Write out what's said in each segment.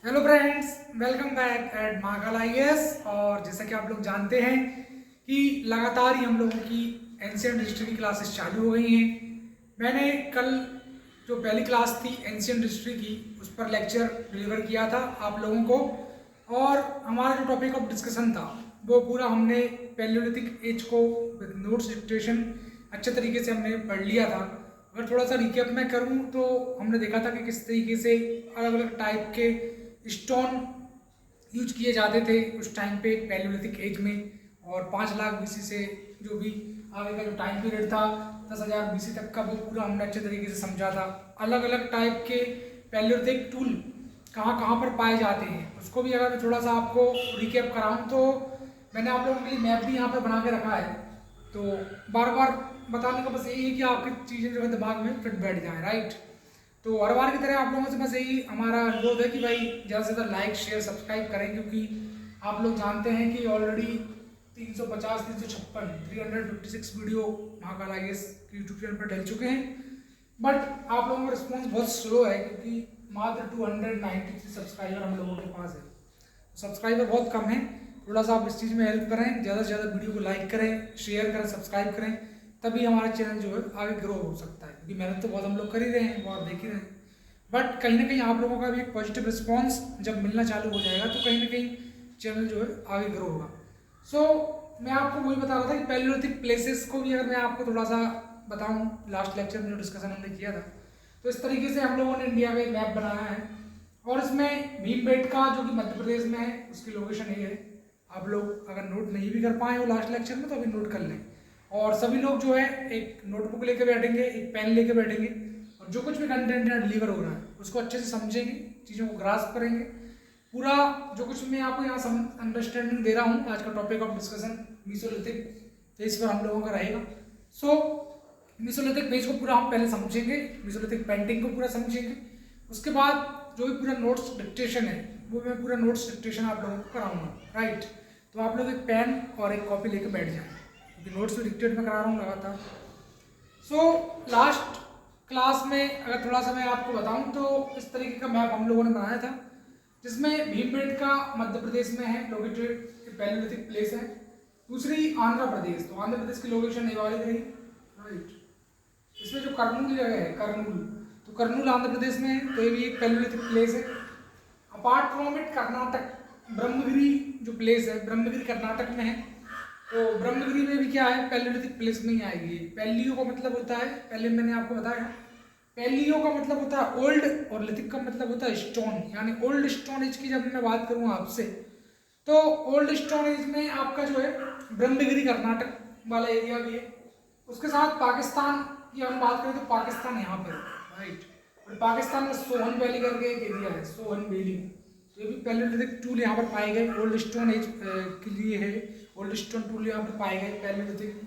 Hello friends, welcome back at Mahakal IAS. और जैसा कि आप लोग जानते हैं कि लगातार ही हम लोगों की एंशियंट हिस्ट्री की क्लासेस चालू हो गई हैं। मैंने कल जो पहली क्लास थी एंशियंट हिस्ट्री की उस पर लेक्चर डिलीवर किया था आप लोगों को। और हमारा जो टॉपिक ऑफ डिस्कशन था वो पूरा हमने पैलियोलिथिक एज को विद नोट्स डिक्टेशन अच्छे तरीके से हमने पढ़ लिया था। अगर थोड़ा सा रिकैप मैं करूं तो हमने देखा था कि किस तरीके से अलग अलग टाइप के स्टोन यूज किए जाते थे उस टाइम पे पैलियोलिथिक एज में। और 5 लाख बीसी से जो भी आगे का जो टाइम पीरियड था 10,000 बीसी तक का वो पूरा हमने अच्छे तरीके से समझा था। अलग अलग टाइप के पैलियोलिथिक टूल कहाँ कहाँ पर पाए जाते हैं उसको भी अगर मैं थोड़ा सा आपको रिकैप कराऊँ तो मैंने आप लोगों के लिए मैप भी यहाँ पर बना के रखा है। तो बार बार बताने का बस यही है कि आपकी चीज़ें जो है दिमाग में फिट बैठ जाए, राइट। तो हर बार की तरह आप लोगों से बस यही हमारा अनुरोध है कि भाई ज़्यादा से ज़्यादा लाइक शेयर सब्सक्राइब करें, क्योंकि आप लोग जानते हैं कि ऑलरेडी 350 356 356 वीडियो महाकाल आईएएस की यूट्यूब चैनल पर डल चुके हैं। बट आप लोगों का रिस्पॉन्स बहुत स्लो है क्योंकि मात्र 293 सब्सक्राइबर हम लोगों के पास है। सब्सक्राइबर बहुत कम है। थोड़ा सा आप इस चीज़ में हेल्प करें, ज़्यादा से ज़्यादा वीडियो को लाइक करें, शेयर करें, सब्सक्राइब करें, तभी हमारा चैनल जो है आगे ग्रो हो सकता है। क्योंकि मेहनत तो बहुत हम लोग कर ही रहे हैं, वो आप देख ही रहे हैं। बट कहीं ना कहीं आप लोगों का भी एक पॉजिटिव रिस्पॉन्स जब मिलना चालू हो जाएगा तो कहीं ना कहीं चैनल जो है आगे ग्रो होगा। सो मैं आपको वही बता रहा था कि पैलियोलिथिक प्लेसेस को भी अगर मैं आपको थोड़ा सा बताऊं, लास्ट लेक्चर में जो डिस्कशन हमने किया था तो इस तरीके से हम लोगों ने इंडिया का एक मैप बनाया है। और इसमें भीमबेटका जो कि मध्य प्रदेश में है उसकी लोकेशन ये है। आप लोग अगर नोट नहीं भी कर पाए हो लास्ट लेक्चर में तो अभी नोट कर लें। और सभी लोग जो है एक नोटबुक लेकर बैठेंगे, एक पेन लेकर बैठेंगे और जो कुछ भी कंटेंट यहाँ डिलीवर हो रहा है उसको अच्छे से समझेंगे, चीज़ों को ग्रास्प करेंगे। पूरा जो कुछ मैं आपको यहाँ अंडरस्टैंडिंग दे रहा हूँ, आज का topic of discussion Mesolithic phase पर हम लोगों का रहेगा। सो मीसोलिथिक फेज को पूरा हम पहले समझेंगे, मीसोलिथिक पेंटिंग को पूरा समझेंगे। उसके बाद जो भी पूरा नोट्स डिक्टेशन है वो मैं पूरा नोट्स डिक्टेशन आप लोगों को कराऊंगा, राइट। तो आप लोग एक पेन और एक कॉपी लेकर बैठ जाएं क्योंकि नोट्स भी डिक्टेट में करा रहा हूँ लगातार। सो लास्ट क्लास में अगर थोड़ा सा मैं आपको बताऊं तो इस तरीके का मैप हम लोगों ने बनाया था जिसमें भीमबेटका मध्य प्रदेश में है लोकेटेड, पैलियोलिथिक प्लेस है। दूसरी आंध्र प्रदेश, तो आंध्र प्रदेश की लोकेशन ये वाली रही, राइट। इसमें जो कर्नूल जगह है, कर्नूल, तो कर्नूल आंध्र प्रदेश में है, तो ये भी एक पैलियोलिथिक प्लेस है। Apart from it Karnataka, Brahmagiri जो प्लेस है ब्रह्मगिरी कर्नाटक में है। तो ब्रह्मगिरी में भी क्या है, पैलियोलिथिक प्लेस में ही आएगी। पैलियो का मतलब होता है, पहले मैंने आपको बताया, पैलियो का मतलब होता है ओल्ड और लिथिक का मतलब होता है स्टोन। यानी ओल्ड स्टोन एज की जब मैं बात करूँ आपसे तो ओल्ड स्टोन एज में आपका जो है ब्रह्मगिरी कर्नाटक वाला एरिया भी है। उसके साथ पाकिस्तान की हम बात करें तो पाकिस्तान यहाँ पर, राइट। और पाकिस्तान में सोहन वैली करके एक एरिया है, सोहन वैली। तो ये भी पैलियोलिथिक टूल यहाँ पर पाए गए, ओल्ड स्टोन एज के लिए है। ओल्ड स्टोन टूल यहाँ पर पाए गए पैलियोलिथिक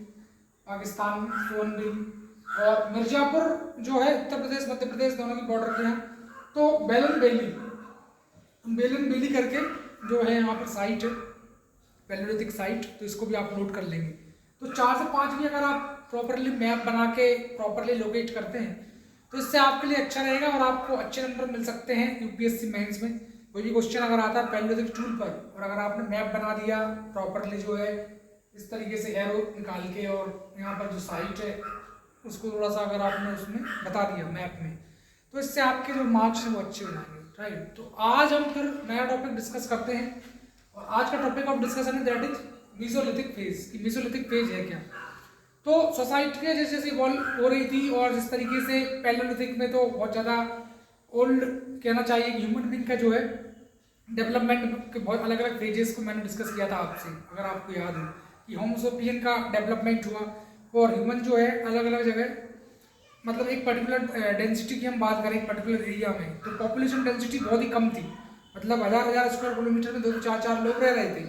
पाकिस्तान में, सोहन वैली। और मिर्जापुर जो है उत्तर प्रदेश मध्य प्रदेश दोनों की बॉर्डर के यहाँ, तो बेलन वैली, बेलन वैली करके जो है यहाँ पर साइट है पैलियोलिथिक साइट, तो इसको भी आप नोट कर लेंगे। तो 4 से 5 भी अगर आप प्रॉपरली मैप बना के प्रॉपरली लोकेट करते हैं तो इससे आपके लिए अच्छा रहेगा और आपको अच्छे नंबर मिल सकते हैं यूपीएससी मेंस में। कोई भी क्वेश्चन अगर आता है पैलियोलिथिक टूल पर और अगर आपने मैप बना दिया प्रॉपरली जो है इस तरीके से एरो निकाल के और यहाँ पर जो साइट है उसको थोड़ा सा अगर आपने उसमें बता दिया मैप में तो इससे आपके जो मार्क्स हैं वो अच्छे हो जाएंगे, राइट। तो आज हम फिर नया टॉपिक डिस्कस करते हैं और आज का टॉपिक ऑफ डिस्कशन है दैट इज मीसोलिथिक फेज। कि मीसोलिथिक फेज है क्या। तो सोसाइटी जैसे जैसे इवॉल्व हो रही थी और जिस तरीके से पैलियोलिथिक में तो बहुत ज़्यादा ओल्ड कहना चाहिए कि ह्यूमन बीइंग का जो है डेवलपमेंट के बहुत अलग अलग फेजेस को मैंने डिस्कस किया था आपसे, अगर आपको याद हो कि होमोसोपियन का डेवलपमेंट हुआ और ह्यूमन जो है अलग अलग जगह, मतलब एक पर्टिकुलर डेंसिटी की हम बात करें एक पर्टिकुलर एरिया में तो पॉपुलेशन डेंसिटी बहुत ही कम थी, मतलब 1000 स्क्वायर किलोमीटर में 2-4 लोग रह रहे थे।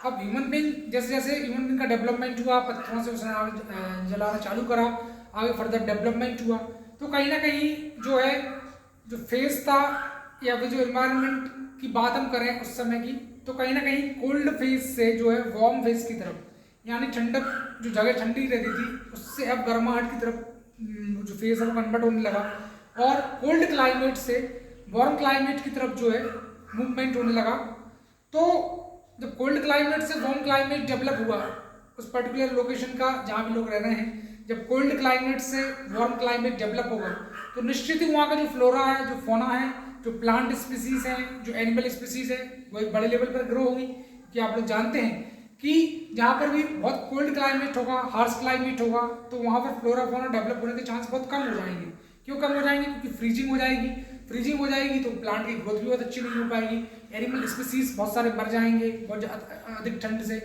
अब ह्यूमन बीइंग जैसे जैसे ह्यूमन बीइंग का डेवलपमेंट हुआ, पत्थरों से उसने आग जलाना चालू करा, आगे फर्दर डेवलपमेंट हुआ, तो कहीं ना कहीं जो है जो फेज था या फिर जो इन्वायरमेंट की बात हम करें उस समय की तो कहीं ना कहीं कोल्ड फेज से जो है वार्म फेज की तरफ, यानी ठंडक जो जगह ठंडी रहती थी उससे अब गर्माहट की तरफ जो फेज है वो कन्वर्ट होने लगा और कोल्ड क्लाइमेट से वार्म क्लाइमेट की तरफ जो है मूवमेंट होने लगा। तो जब कोल्ड क्लाइमेट से वार्म क्लाइमेट डेवलप हुआ उस पर्टिकुलर लोकेशन का जहाँ भी लोग रह रहे हैं, जब कोल्ड क्लाइमेट से वार्म क्लाइमेट डेवलप होगा तो निश्चित ही वहाँ का जो फ्लोरा है, जो फोना है, जो प्लांट स्पीसीज हैं, जो एनिमल स्पीसीज है, वो एक बड़े लेवल पर ग्रो होगी। कि आप लोग जानते हैं कि जहाँ पर भी बहुत कोल्ड क्लाइमेट होगा, हार्श क्लाइमेट होगा, तो वहाँ पर फ्लोरा फोना डेवलप होने के चांस बहुत कम हो जाएंगे। क्यों कम हो जाएंगे? क्योंकि फ्रीजिंग हो जाएगी। फ्रीजिंग हो जाएगी तो प्लांट की ग्रोथ भी बहुत अच्छी नहीं हो पाएगी, एनिमल स्पीसीज बहुत सारे मर जाएंगे बहुत अधिक ठंड से।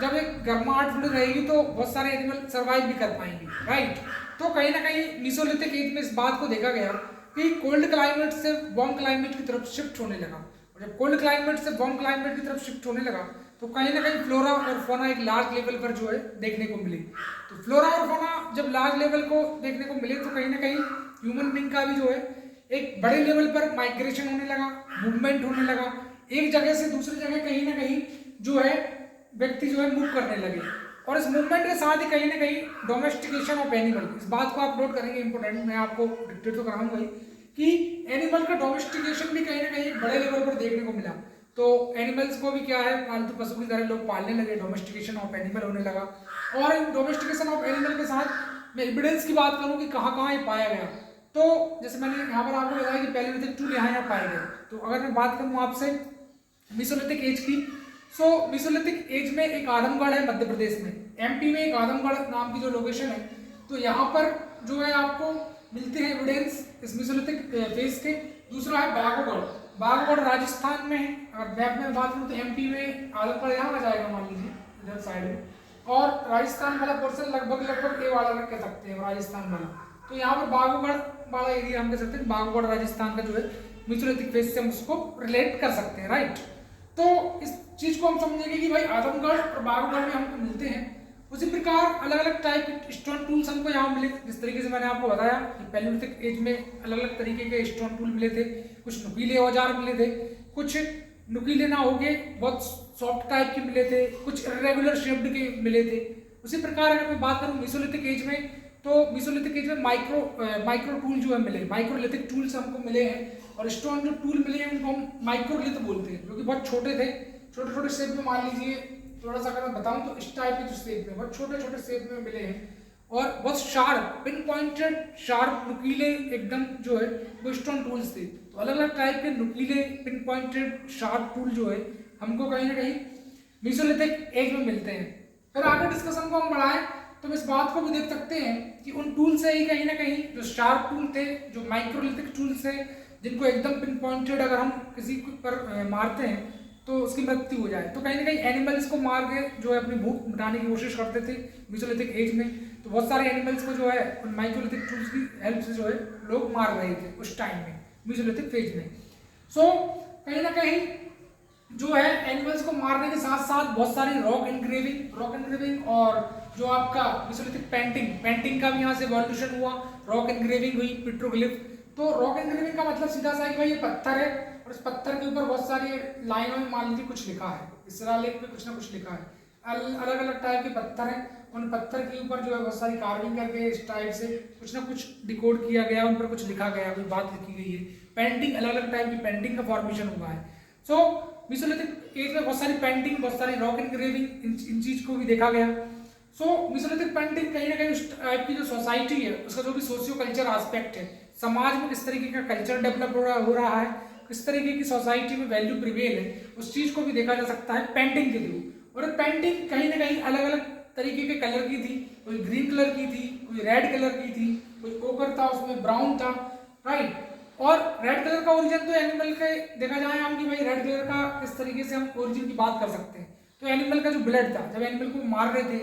जब एक गर्माहट थोड़ी रहेगी तो बहुत सारे एनिमल सर्वाइव भी कर पाएंगे, राइट। तो कहीं ना कहीं मीसोलिथिक एज में इस बात को देखा गया कि कोल्ड क्लाइमेट से वार्म क्लाइमेट की तरफ शिफ्ट होने लगा। और जब कोल्ड क्लाइमेट से वार्म क्लाइमेट की तरफ शिफ्ट होने लगा तो कहीं ना कहीं फ्लोरा और फोना एक लार्ज लेवल पर जो है देखने को मिली। तो फ्लोरा और फोना जब लार्ज लेवल को देखने को मिले तो कहीं ना कहीं ह्यूमन बींग का भी जो है एक बड़े लेवल पर माइग्रेशन होने लगा, मूवमेंट होने लगा। एक जगह से दूसरी जगह कहीं ना कहीं जो है व्यक्ति जो है मूव करने लगे। और इस मूवमेंट के साथ ही कहीं ना कहीं डोमेस्टिकेशन ऑफ एनिमल, इस बात को आप नोट करेंगे, इंपॉर्टेंट, मैं आपको डिक्टेट तो कराऊंगा ही कि एनिमल का डोमेस्टिकेशन भी कहीं ना कहीं बड़े लेवल पर देखने को मिला। तो एनिमल्स को भी क्या है, पालतू पशु की तरह लोग पालने लगे, डोमेस्टिकेशन ऑफ एनिमल होने लगा। और इन डोमेस्टिकेशन ऑफ एनिमल के साथ मैं एविडेंस की बात करूँ कि कहाँ कहाँ ये पाया गया, तो जैसे मैंने यहाँ पर आपको बताया कि पैलियोलिथिक टूल यहाँ पाए गए। तो अगर मैं बात करूँ आपसे मीसोलिथिक एज की, मीसोलिथिक एज में एक आदमगढ़ है मध्य प्रदेश में, एमपी में एक आदमगढ़ नाम की जो लोकेशन है, तो यहाँ पर जो है आपको मिलते हैं एविडेंस इस मीसोलिथिक फेज के। दूसरा है बाघोगढ़, बाघोगढ़ राजस्थान में है। अगर मैप में बात करूँ तो एमपी में आदमगढ़ यहाँ आ जाएगा, मान लीजिए इधर साइड में, और राजस्थान वाला पोर्सन लगभग ए वाला कह सकते हैं, राजस्थान वाला। तो यहाँ पर बाघोगढ़ वाला एरिया हम कह सकते हैं, बाघोगढ़ राजस्थान का जो है मीसोलिथिक फेज से हम उसको रिलेट कर सकते हैं, राइट। तो इस चीज को हम समझेंगे कि भाई आदमगढ़ और बाघोगढ़ में हमको मिलते हैं। उसी प्रकार अलग अलग टाइप के स्टोन टूल्स हमको यहाँ मिले, जिस तरीके से मैंने आपको बताया कि पैलियोलिथिक एज में अलग अलग तरीके के स्टोन टूल मिले थे। कुछ नुकीले औजार मिले थे, कुछ नुकीले ना हो गए बहुत सॉफ्ट टाइप के मिले थे, कुछ इरेगुलर शेप्ड के मिले थे। उसी प्रकार अगर मैं बात करूँ मीसोलिथिक एज में, तो मीसोलिथिक एज में माइक्रो टूल जो है मिले, माइक्रोलिथिक टूल्स हमको मिले हैं। और स्टोन जो टूल मिले हैं उनको हम माइक्रोलिथ बोलते हैं, क्योंकि बहुत छोटे थे, छोटे छोटे शेप में, मान लीजिए थोड़ा सा अगर मैं बताऊं तो इस टाइप के जो शेप में, बहुत छोटे छोटे शेप में मिले हैं। और बहुत शार्प, पिन पॉइंटेड, शार्प, नुकीले एकदम जो है वो स्टोन टूल्स थे। तो अलग अलग टाइप के नुकीले, पिन पॉइंटेड, शार्प टूल जो है हमको कहीं ना कहीं मीसोलिथिक एज में मिलते हैं। फिर आगे डिस्कशन को हम बढ़ाएं तो हम इस बात को भी देख सकते हैं कि उन टूल से ही कहीं ना कहीं जो शार्प टूल थे, जो माइक्रोलिथिक टूल्स थे, जिनको एकदम पिन पॉइंटेड अगर हम किसी पर मारते हैं तो उसकी मृत्यु हो जाए, तो कहीं ना कहीं एनिमल्स को मार के जो है अपनी भूख मिटाने की कोशिश करते थे मीसोलिथिक एज में। तो बहुत सारे एनिमल्स को जो है उन माइक्रोलिथिक टूल्स की हेल्प से जो है लोग मार रहे थे उस टाइम में, मीसोलिथिक फेज में। कहीं ना कहीं जो है एनिमल्स को मारने के साथ साथ बहुत सारी रॉक एनग्रेविंग और जो आपका मीसोलिथिक पेंटिंग का भी यहाँ से इवोल्यूशन हुआ। रॉक एनग्रेविंग हुई, पेट्रोग्लिफ। तो रॉक एनग्रेविंग का मतलब सीधा सा है कि भाई ये पत्थर है और इस पत्थर के ऊपर बहुत सारी लाइनों में मान लीजिए कुछ लिखा है, इस शिलालेख में कुछ ना कुछ लिखा है। अलग अलग टाइप के पत्थर हैं, उन पत्थर के ऊपर जो है बहुत सारी कार्विंग करके इस टाइप से कुछ ना कुछ डिकोड किया गया, उन पर कुछ लिखा गया, कोई बात लिखी गई है। पेंटिंग, अलग अलग टाइप की पेंटिंग का फॉर्मेशन हुआ है। मीसोलिथिक एज में बहुत सारी पेंटिंग, बहुत सारी रॉक एनग्रेविंग, इन चीज को भी देखा गया। मीसोलिथिक पेंटिंग कहीं ना कहीं उस टाइप की जो सोसाइटी है उसका जो भी सोशियो कल्चर एस्पेक्ट है, समाज में किस तरीके का कल्चर डेवलप हो रहा है, किस तरीके की सोसाइटी में वैल्यू प्रिवेल है, उस चीज को भी देखा जा सकता है पेंटिंग के थ्रू। और पेंटिंग कहीं ना कहीं अलग अलग तरीके के कलर की थी, कोई ग्रीन कलर की थी, कोई रेड कलर की थी, कोई ओकर था, उसमें ब्राउन था, राइट। और रेड कलर का ओरिजिन तो एनिमल के देखा जाए हम कि भाई रेड कलर का किस तरीके से हम ओरिजिन की बात कर सकते हैं। तो एनिमल का जो ब्लड था, जब एनिमल को मार रहे थे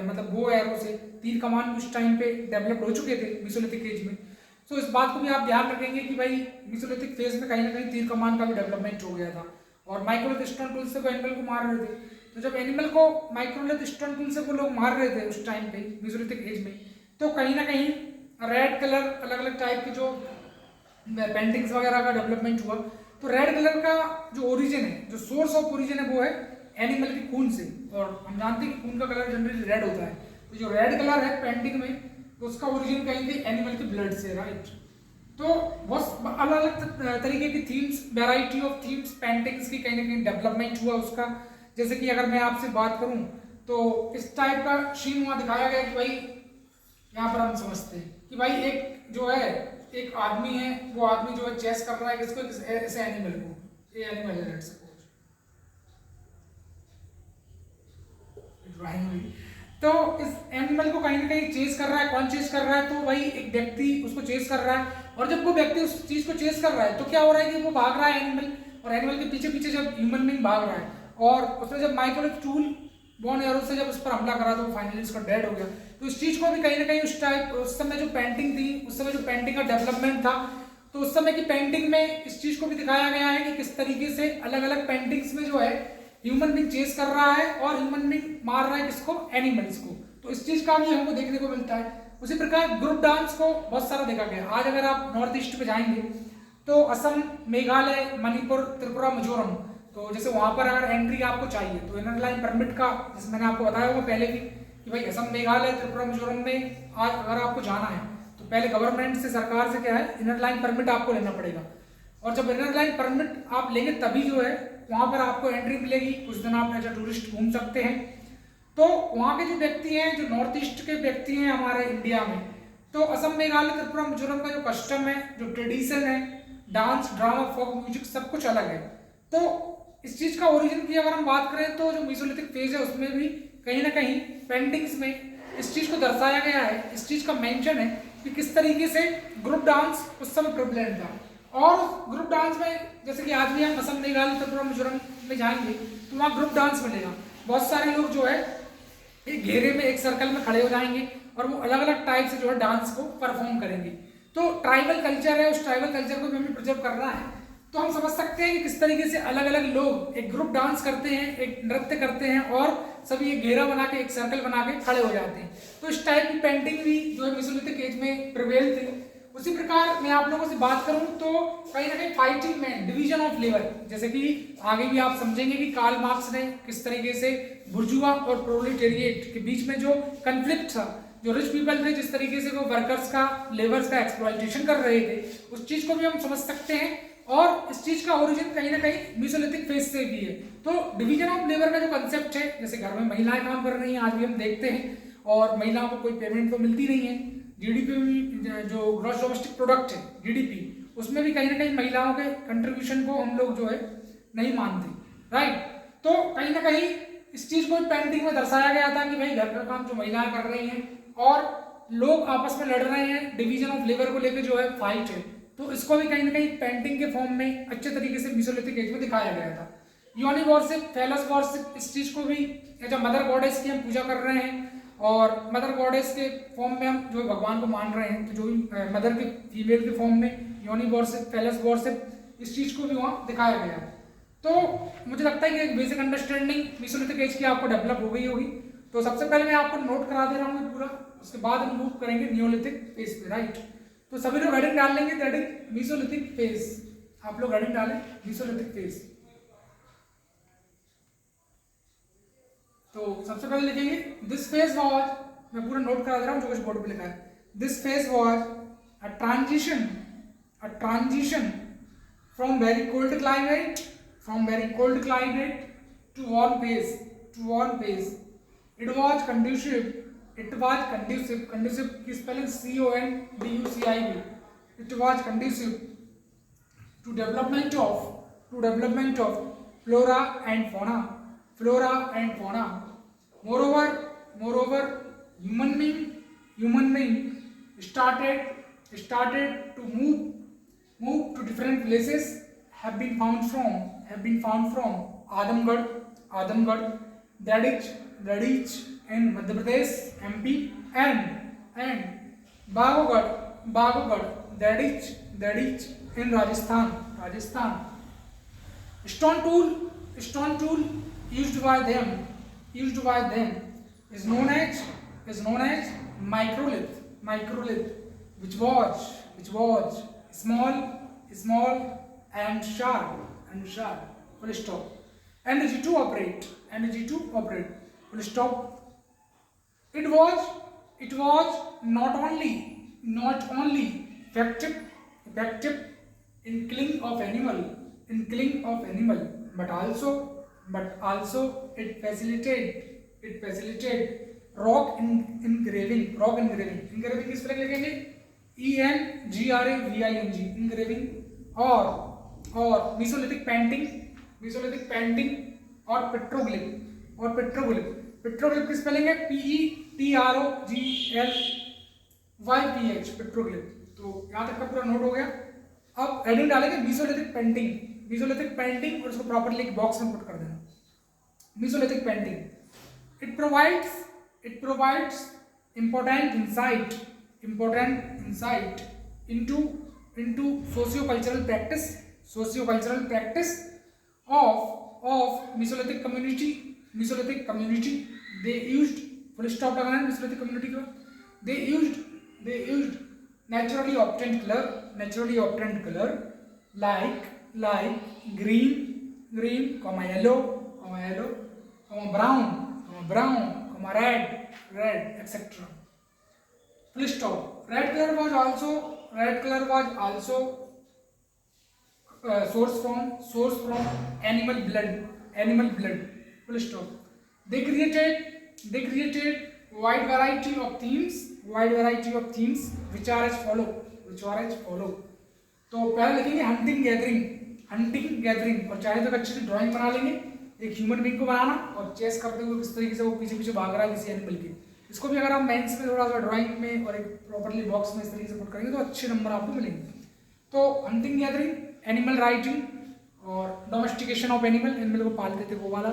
मतलब बो एरो से, तीर कमान उस टाइम पे डेवलप हो चुके थे मीसोलिथिक एज में। तो इस बात को भी आप ध्यान रखेंगे कि भाई मीसोलिथिक फेज में कहीं ना कहीं तीर कमान का भी डेवलपमेंट हो गया था और माइक्रोलिथ स्टोन टूल से वो एनिमल को मार रहे थे। तो जब एनिमल को माइक्रोलिथ स्टोन टूल से वो लोग मार रहे थे उस टाइम पे मीसोलिथिक एज में, तो कहीं ना कहीं रेड कलर, अलग अलग टाइप के जो पेंटिंग्स वगैरह का डेवलपमेंट हुआ। तो रेड कलर का जो ओरिजिन है, जो सोर्स ऑफ ओरिजिन है, वो है एनिमल के खून से। और हम जानते हैं कि खून का कलर जनरली रेड होता है, तो जो रेड कलर है पेंटिंग में, तो उसका ओरिजिन कहीं भी एनिमल के ब्लड से, राइट। तो बहुत अलग अलग तरीके की themes, variety of themes paintings की कहीं ना कहीं डेवलपमेंट हुआ उसका। जैसे कि अगर मैं आपसे बात करूं तो इस टाइप का सीन वहां दिखाया गया कि भाई यहाँ पर हम समझते हैं कि भाई एक जो है, एक आदमी है, वो आदमी जो है चेस कर रहा है किसको, ऐसे एनिमल को, ये एनिमल है लेट्स सपोज, ड्राइंग हुई। तो इस एनिमल को कहीं ना कहीं चेस कर रहा है, कौन चेस कर रहा है, तो भाई एक व्यक्ति उसको चेस कर रहा है। और जब वो व्यक्ति उस चीज को चेस कर रहा है तो क्या हो रहा है कि वो भाग रहा है एनिमल, और एनिमल के पीछे पीछे जब ह्यूमन बीइंग भाग रहा है, और उसने जब माइक्रो टूल बॉन एरो से जब उस पर हमला करा तो वो फाइनली उसका डेड हो गया। तो इस चीज को भी कहीं ना कहीं उस टाइप, उस समय जो पेंटिंग थी, उस समय जो पेंटिंग का डेवलपमेंट था, तो उस समय की पेंटिंग में इस चीज को भी दिखाया गया है कि किस तरीके से अलग अलग पेंटिंग्स में जो है ह्यूमन बीइंग चेस कर रहा है और ह्यूमन बीइंग मार रहा है किसको, एनिमल्स को। तो इस चीज का भी हमको देखने को मिलता है। उसी प्रकार ग्रुप डांस को बहुत सारा देखा गया। आज अगर आप नॉर्थ ईस्ट पे जाएंगे तो असम, मेघालय, मणिपुर, त्रिपुरा, मिजोरम, तो जैसे वहां पर अगर एंट्री आपको चाहिए तो इनर लाइन परमिट का, जैसे मैंने आपको बताया होगा पहले भी कि भाई असम, मेघालय, त्रिपुरा, मिजोरम में आज अगर आपको जाना है तो पहले गवर्नमेंट से, सरकार से क्या है, इनर लाइन परमिट आपको लेना पड़ेगा। और जब इनर लाइन परमिट आप लेंगे तभी जो है वहां पर आपको एंट्री मिलेगी, कुछ दिन आप एज ए टूरिस्ट घूम सकते हैं। तो वहाँ के जो व्यक्ति हैं, जो नॉर्थ ईस्ट के व्यक्ति हैं हमारे इंडिया में, तो असम, मेघालय, त्रिपुरा, मिजोरम का जो कस्टम है, जो ट्रेडिशन है, डांस, ड्रामा, फोक म्यूजिक सब कुछ अलग है। तो इस चीज का ओरिजिन की अगर हम बात करें तो जो मेसोलिथिक फेज है उसमें भी कहीं ना कहीं पेंटिंग्स में इस चीज को दर्शाया गया है, इस चीज का मेंशन है कि किस तरीके से ग्रुप डांस उस समय प्रेवलेंट था। और ग्रुप डांस में जैसे कि आज भी हम असम, मेघालय, त्रिपुरा, मिजोरम में जाएंगे तो वहाँ ग्रुप डांस मिलेगा। बहुत सारे लोग जो है एक घेरे में, एक सर्कल में खड़े हो जाएंगे और वो अलग अलग टाइप से जो है डांस को परफॉर्म करेंगे। तो ट्राइबल कल्चर है, उस ट्राइबल कल्चर को भी हमें प्रिजर्व करना है। तो हम समझ सकते हैं कि किस तरीके से अलग अलग लोग एक ग्रुप डांस करते हैं, एक नृत्य करते हैं और सभी एक घेरा बना के, एक सर्कल बना के खड़े हो जाते हैं। तो इस टाइप की पेंटिंग भी जो है मेसोलिथिक एज में प्रिवेल थी। उसी प्रकार मैं आप लोगों से बात करूं तो कहीं ना कहीं फाइटिंग में डिवीजन ऑफ लेबर, जैसे कि आगे भी आप समझेंगे कि कार्ल मार्क्स ने किस तरीके से बुर्जुआ और प्रोलेटेरिएट के बीच में जो कन्फ्लिक्ट था, जो रिच पीपल थे जिस तरीके से वो वर्कर्स का, लेबर्स का एक्सप्लॉयटेशन कर रहे थे, उस चीज को भी हम समझ सकते हैं। और इस चीज का ओरिजिन कहीं ना कहीं मेसोलिथिक फेज से भी है। तो डिवीजन ऑफ लेबर का जो कंसेप्ट है, जैसे घर में महिलाएं काम कर रही हैं, आज भी हम देखते हैं, और महिलाओं को कोई पेमेंट तो मिलती नहीं है। जीडीपी में जो ग्रॉस डोमेस्टिक प्रोडक्ट है, जीडीपी, उसमें भी कहीं ना कहीं महिलाओं के कंट्रीब्यूशन को हम लोग जो है नहीं मानते, राइट। तो कहीं ना कहीं इस चीज को पेंटिंग में दर्शाया गया था कि भाई घर का काम जो महिलाएं कर रही हैं और लोग आपस में लड़ रहे हैं, डिवीजन ऑफ लेबर को लेकर जो है फाइट है। तो इसको भी कहीं ना कहीं पेंटिंग के फॉर्म में अच्छे तरीके से मेसोलिथिक एज में दिखाया गया था। योनि वर्शिप, फेलस वर्शिप, इस चीज को भी एज अ मदर गॉडेस की हम पूजा कर रहे हैं, और मदर गॉडेस के फॉर्म में हम जो भगवान को मान रहे हैं, तो जो भी मदर के फीमेल के फॉर्म में योनि वर्शिप, फेलस वर्शिप, इस चीज को भी वहाँ दिखाया गया है। तो मुझे लगता है कि एक बेसिक अंडरस्टैंडिंग मेसोलिथिक एज की आपको डेवलप हो गई होगी। तो सबसे पहले मैं आपको नोट करा दे रहा हूँ पूरा, उसके बाद हम मूव करेंगे नियोलिथिक फेज पे, राइट। तो सभी लोग हेडिंग डाल लेंगे, दैट इज मेसोलिथिक फेज। आप लोग हेडिंग डालें मेसोलिथिक फेज। तो सबसे पहले लिखेंगे दिस फेज वाज, मैं पूरा नोट करा दे रहा हूँ जो कुछ बोर्ड पे लिखा है। This phase was a transition from very cold climate, to warm phase. It was conducive की spelling CONDUCIV. It was conducive to development of flora and fauna. Moreover, human being started to move to different places, have been found from Adamgarh, Dadich in Madhya Pradesh, MP, and Baghogarh, Dadich in Rajasthan. Stone tool used by them is known as microlith, which was small and sharp. Full stop. Energy to operate. Full stop. It was not only effective in killing of animal, but also it facilitate rock engraving. किस तरह लिखेंगे? ENGRAVING, engraving, और Mesolithic painting और petroglyph. किस spelling है? PETROGLYPH, petroglyph. तो यहाँ तक का पूरा नोट हो गया. अब हेडिंग डालेंगे Mesolithic painting और उसको प्रॉपर्ली एक बॉक्स में पुट कर देना. Mesolithic painting, it provides important insight into socio-cultural practice of Mesolithic community. They used, full stop लगाना है Mesolithic community का. They used naturally obtained color like green, yellow, brown, red, etc. Full stop. Red color was also source from animal blood. Full stop. They created wide variety of themes which are as follow. तो पहले लिखेंगे hunting gathering, और चाहे तो अच्छी सी drawing बना लेंगे एक ह्यूमन बीइंग को बनाना, और चेस करते हुए किस तरीके से वो पीछे भाग रहा है किसी एनिमल के. इसको भी अगर आप मेंस में थोड़ा सा ड्राइंग में और एक प्रॉपर्ली बॉक्स में इस तरीके से पुट करेंगे तो अच्छे नंबर आपको मिलेंगे. तो हंटिंग गैदरिंग, एनिमल राइटिंग और डोमेस्टिकेशन ऑफ एनिमल को पालते थे वो वाला.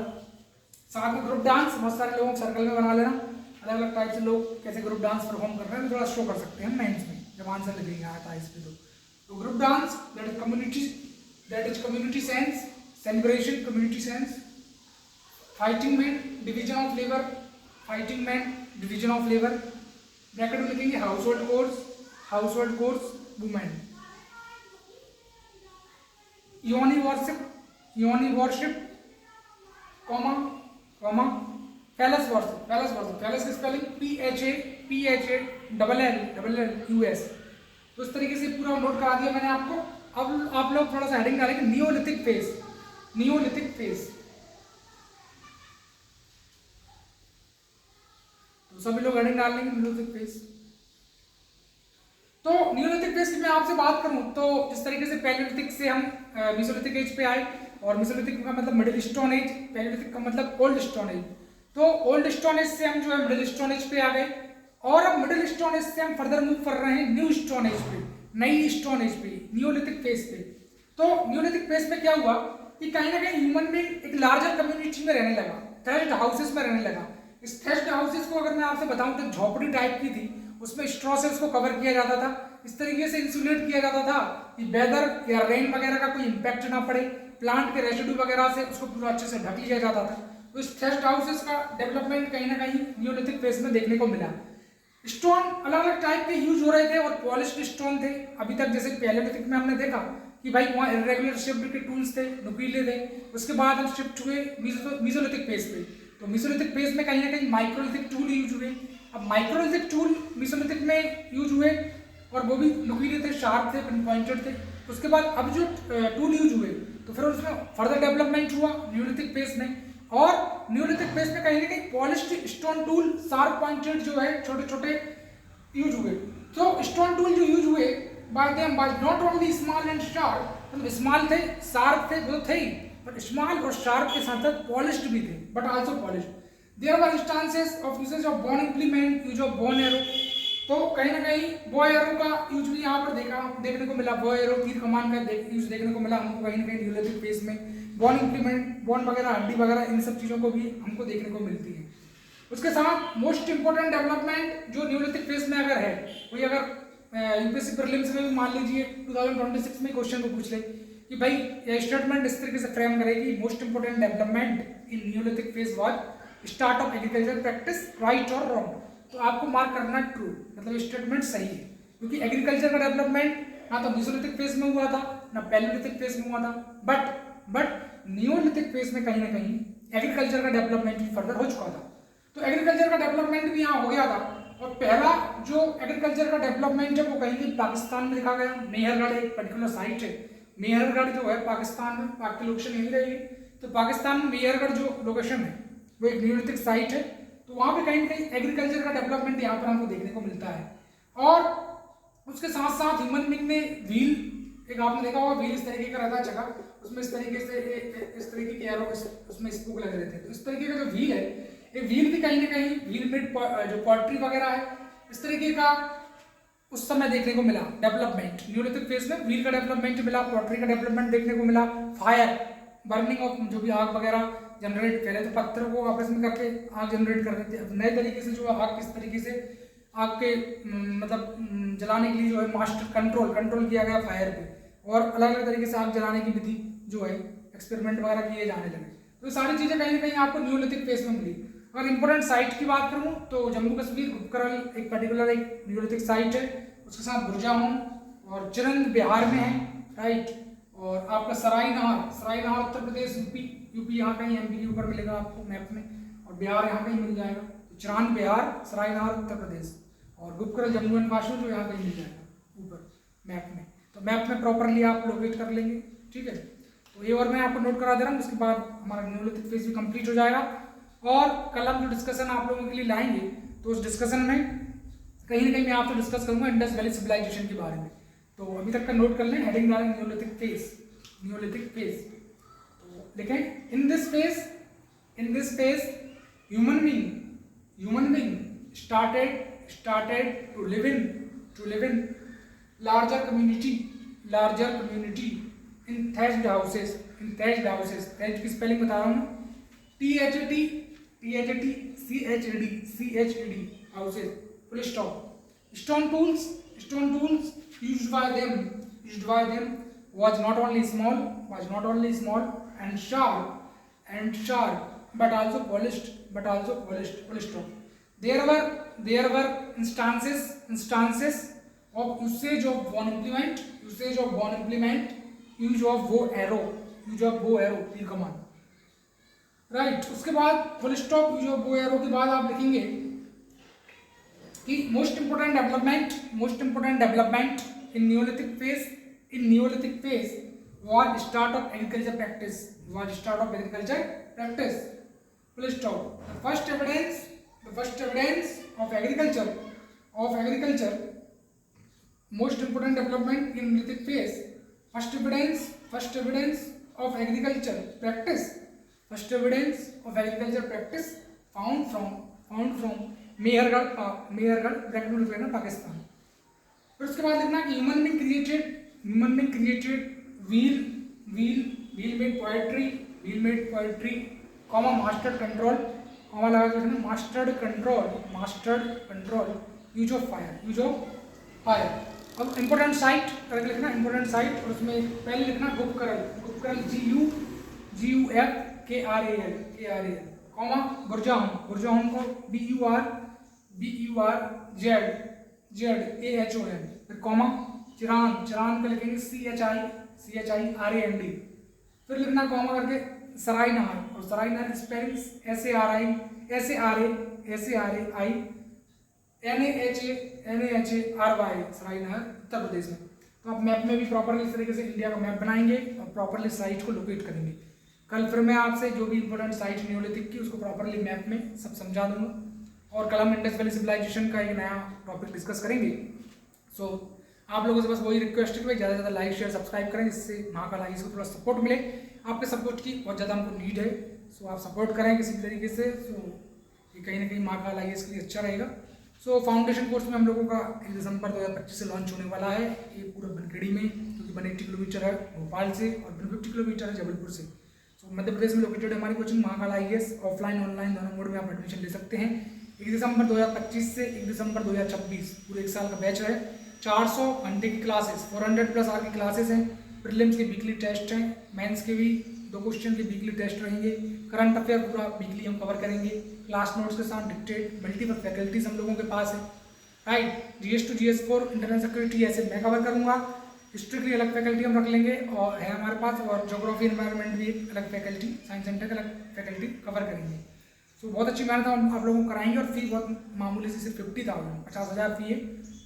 साथ में ग्रुप डांस, बहुत सारे लोगों को सर्कल में बना लेना, अलग टाइप से लोग कैसे ग्रुप डांस परफॉर्म कर रहे हैं थोड़ा शो कर सकते हैं मेंस में जब आंसर लिखेंगे आता है इस पे. तो group dance, that is community sense, celebration, community sense. Fighting man, division of labour. Bracket में लिखेंगे हाउसहोल्ड कोर्स, वुमेन. योनि worship, comma, palace worship. Palace की स्पेलिंग PHALLUS. तो इस तरीके से पूरा नोट करा दिया मैंने आपको. अब आप लोग थोड़ा सा हेडिंग डालेंगे नियोलिथिक फेज. तो सभी लोग हेडिंग डाल लेंगे नियोलिथिक फेज. तो नियोलिथिक फेज की मैं आपसे बात करूं तो जिस तरीके से पैलियोलिथिक से हम मेसोलिथिक एज पे आए, और मेसोलिथिक का मतलब मिडिल स्टोन एज, पैलियोलिथिक का मतलब ओल्ड स्टोन एज. तो ओल्ड स्टोन एज से हम जो है मिडिल स्टोन एज पे आ गए, और अब मिडिल स्टोन एज से हम फर्दर मूव कर रहे हैं न्यू स्टोन एज पे, नई स्टोन एज पे, नियोलिथिक फेज पे. तो नियोलिथिक फेज पे क्या हुआ कि कहीं ना कहीं ह्यूमन बीइंग एक लार्जर कम्युनिटी में रहने लगा, थ्रेश्ड हाउसेस में रहने लगा. इस थ्रेश्ड हाउसेस को अगर मैं आपसे बताऊं तो झोपड़ी टाइप की थी, उसमें स्ट्रॉ से उसको कवर किया जाता था, इस तरीके से इंसुलेट किया जाता था कि वेदर या रेन वगैरह का कोई इंपैक्ट ना पड़े, प्लांट के रेसिड्यू वगैरह से उसको पूरा अच्छे से ढक लिया जाता था. तो इस थ्रेश्ड हाउसेस का डेवलपमेंट कहीं ना कहीं नियोलिथिक फेज में देखने को मिला. स्टोन अलग अलग टाइप के यूज हो रहे थे और पॉलिश्ड स्टोन थे. अभी तक जैसे पैलियोलिथिक में हमने देखा कि भाई वहाँ इरेगुलर शेप्ड के टूल्स थे, नुकीले थे. उसके बाद हम शिफ्ट हुए मेसोलिथिक फेज पे. तो मेसोलिथिक फेज में कहीं ना कहीं माइक्रोलिथिक टूल यूज हुए. अब माइक्रोलिथिक टूल मेसोलिथिक में यूज हुए और वो भी नुकीले थे, शार्प थे, पिन पॉइंटेड थे. उसके बाद अब जो टूल यूज हुए तो फिर उसमें फर्दर डेवलपमेंट हुआ नियोलिथिक फेज में, और नियोलिथिक फेज में कहीं ना कहीं polished stone tool, sharp pointed जो है छोटे छोटे यूज हुए. तो स्टोन टूल जो यूज हुए by not only small and sharp, मतलब स्मॉल थे, शार्प थे, वो थे ही, बट स्मॉल और शार्प के साथ साथ पॉलिश्ड भी थे, but also polished. There were instances of usages of bone implement, use of bone arrow. तो कहीं ना कहीं बॉय एरो का यूज भी यहाँ पर देखने को मिला. बॉय एरो, तीर कमान का यूज देखने को मिला हमको कहीं ना कहीं नियोलिथिक फेज में. बोन इंप्लीमेंट, बोन वगैरह, हड्डी वगैरह, इन सब चीज़ों को भी हमको देखने को मिलती है. उसके साथ मोस्ट इंपॉर्टेंट डेवलपमेंट जो नियोलिथिक फेज में अगर है, कोई अगर यूपीएससी प्रीलिम्स में भी मान लीजिए 2026 में क्वेश्चन को पूछ ले कि भाई ये स्टेटमेंट इस तरीके से फ्रेम करेगी, most important development in Neolithic phase was start of agriculture practice, right और रॉन्ग. तो आपको मार्क करना ट्रू, मतलब स्टेटमेंट सही है, क्योंकि एग्रीकल्चर का डेवलपमेंट ना तो मेसोलिथिक फेज में हुआ था ना पैलियोलिथिक फेज में हुआ था, बट नियोलिथिक फेज में कहीं ना कहीं एग्रीकल्चर का डेवलपमेंट भी फर्दर हो चुका था. तो एग्रीकल्चर का डेवलपमेंट भी यहाँ हो गया था, और पहला जो एग्रीकल्चर का डेवलपमेंट है वो कहीं भी पाकिस्तान में देखा गया। मेहरगढ़ एक पर्टिकुलर साइट है, मेहरगढ़ जो है पाकिस्तान में, आपकी लोकेशन यही रहेगी। तो पाकिस्तान में मेहरगढ़ जो लोकेशन है वो एक न्यूलिथिक साइट है, तो वहाँ पे कहीं ना कहीं एग्रीकल्चर का डेवलपमेंट यहाँ पर हमको देखने को मिलता है। और उसके साथ साथ ह्यूमन बीइंग ने व्हील, एक आपने देखा होगा व्हील इस तरीके का रहता है जगह, उसमें इस तरीके से इस तरीके के एरो उसमें स्पूक लगे रहते हैं। तो इस तरीके का जो व्हील है, ये व्हील भी कहीं ना कहीं व्हील मेड जो पॉटरी वगैरह है इस तरीके का उस समय देखने को मिला डेवलपमेंट। न्यूलिथिक फेज में व्हील का डेवलपमेंट मिला, पॉटरी का डेवलपमेंट देखने को मिला, फायर बर्निंग ऑफ जो भी आग वगैरह जनरेट, पहले तो पत्थर को आपस में करके आग जनरेट कर रहे थे, नए तरीके से जो आग किस तरीके से आग के मतलब जलाने के लिए जो है मास्टर कंट्रोल किया गया फायर पे, और अलग अलग तरीके से आग जलाने की विधि जो है एक्सपेरिमेंट वगैरह किए जाने लगे। तो सारी चीज़ें कहीं ना कहीं आपको न्यूलिथिक फेज में मिली। अगर इंपॉर्टेंट साइट की बात करूँ तो जम्मू कश्मीर गुपकरल एक पर्टिकुलर एक न्यूलिथिक साइट है, उसके साथ बुरजाहों और चिरंद बिहार में है, राइट। और आपका सराय नहर उत्तर प्रदेश, यूपी यहाँ कहीं एमपी के ऊपर मिलेगा आपको मैप में, और बिहार यहाँ कहीं मिल जाएगा। तो चिरांद बिहार, सराय नहर उत्तर प्रदेश, और गुपकरल जम्मू एंड कश्मीर जो यहाँ कहीं मिल जाएगा ऊपर मैप में। तो मैप में प्रॉपरली आप लोकेट कर लेंगे, ठीक है। तो ये और मैं आपको नोट करा दे रहा हूँ, उसके बाद हमारा न्यूलिथिक फेज भी कंप्लीट हो जाएगा। और कल हम जो डिस्कशन आप लोगों के लिए लाएंगे तो उस डिस्कशन में कहीं ना कहीं मैं आपसे डिस्कस करूंगा इंडस वैली सिविलाइजेशन के बारे में। तो अभी तक का नोट कर लें, हेडिंग डालें न्यूलिथिक फेज। तो लिखें in this phase human being started to live in larger community in thatched houses, thatched की स्पेलिंग बता रहा हूँ, THAT houses, full stop. Stone tools used by them was not only small and sharp but also polished, full stop. There were instances of usage of bone implement, use of bow arrow, तीर कमान, right. उसके बाद full stop, use of बो arrow के बाद आप लिखेंगे कि most important development in Neolithic phase was start of agriculture practice, full stop. The first evidence of agriculture, most important development in Neolithic phase, first evidence of agriculture practice found from Mehrgarh Pakistan. फिर उसके बाद लिखना कि human being created wheel made poetry, comma mastered control, comma लगा के लिखना mastered control, use of fire. अब important site करके लिखना, इंपॉर्टेंट साइट, और उसमें पहले लिखना गुपकरल GUKRAL, कॉमा बुरजाहों को BURZAHON, फिर कॉमा चिरान का लिखेंगे CHIRAND, फिर लिखना कॉमा करके सराय नहर, और सराय नहर की स्पेलिंग SARAI NAHARY, सराय नहर उत्तर प्रदेश में। तो आप मैप में भी प्रॉपरली इस तरीके से इंडिया का मैप बनाएंगे और प्रॉपरली साइट को लोकेट करेंगे। कल फिर मैं आपसे जो भी इंपॉर्टेंट साइट न्यूलिथिक की उसको प्रॉपरली मैप में सब समझा दूंगा, और कल हम इंडस वैली सिविलाइजेशन का एक नया टॉपिक डिस्कस करेंगे। सो आप लोगों से बस वही रिक्वेस्ट है कि भाई ज़्यादा से ज़्यादा लाइक शेयर सब्सक्राइब करें, जिससे महाकाल आईएएस को थोड़ा सपोर्ट मिले। आपके सपोर्ट की बहुत ज़्यादा हमको नीड है, सो आप सपोर्ट करें किसी भी तरीके से, सो ये कहीं ना कहीं महाकाल आईएएस के लिए अच्छा रहेगा। सो फाउंडेशन कोर्स में हम लोगों का 1 दिसंबर 2025 से लॉन्च होने वाला है, ये पूरा बनखेड़ी में, क्योंकि 180 किलोमीटर है भोपाल से और 150 किलोमीटर है जबलपुर से। सो मध्य प्रदेश में लोकेटेड हमारी coaching Mahakal IAS, offline online दोनों मोड में आप एडमिशन ले सकते हैं। 1 दिसंबर 2025 से 1 दिसंबर 2026 पूरे 1 साल का बैच है। 400 घंटे की क्लासेस, 400+ आवर की क्लासेस हैं, प्रीलिम्स के वीकली टेस्ट हैं, मेंस के भी 2 क्वेश्चन के वीकली टेस्ट रहेंगे, करंट अफेयर पूरा वीकली हम कवर करेंगे, क्लास नोट्स के साथ डिक्टेट, मल्टीपल फैकल्टीज हम लोगों के पास है, right. GS to GS4 internal security ऐसे मैं कवर करूंगा, हिस्ट्री की अलग फैकल्टी हम रख लेंगे और है हमारे पास, और ज्योग्राफी एनवायरनमेंट भी एक अलग फैकल्टी, साइंस सेंटर का अलग फैकल्टी कवर करेंगे। सो बहुत अच्छी मेहनत हम आप लोगों को कराएंगे और फी बहुत मामूली से सिर्फ 50,000 50,000 फी है।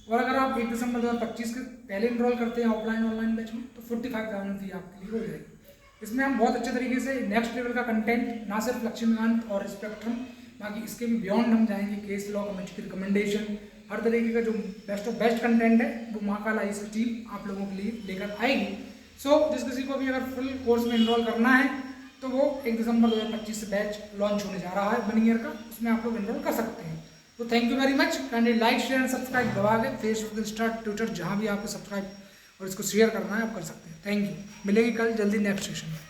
और अगर आप 1 दिसंबर 2025 के पहले इनरोल करते हैं ऑफलाइन ऑनलाइन बैच में तो 45,000 फी आपके लिए हो जाएगी। इसमें हम बहुत अच्छे तरीके से नेक्स्ट लेवल का कंटेंट, ना सिर्फ लक्ष्मीकांत और स्पेक्ट्रम, बाकी इसके भी बियॉन्ड हम जाएंगे, केस लॉ, कमेटी की रिकमेंडेशन, हर तरीके का जो बेस्ट ऑफ बेस्ट कंटेंट है वो महाकाल आईएएस की टीम आप लोगों के लिए लेकर आएगी। सो जिस किसी को भी अगर फुल कोर्स में इनरोल करना है तो वो 1 दिसंबर 2025 से बैच लॉन्च होने जा रहा है 1 ईयर का, उसमें आप लोग इनरोल कर सकते हैं। तो thank you very much. Kindly like share and subscribe दबा के फेसबुक, इंस्टा, ट्विटर, जहाँ भी आपको सब्सक्राइब और इसको शेयर करना है आप कर सकते हैं। Thank you. मिलेगी कल जल्दी नेक्स्ट सेशन में।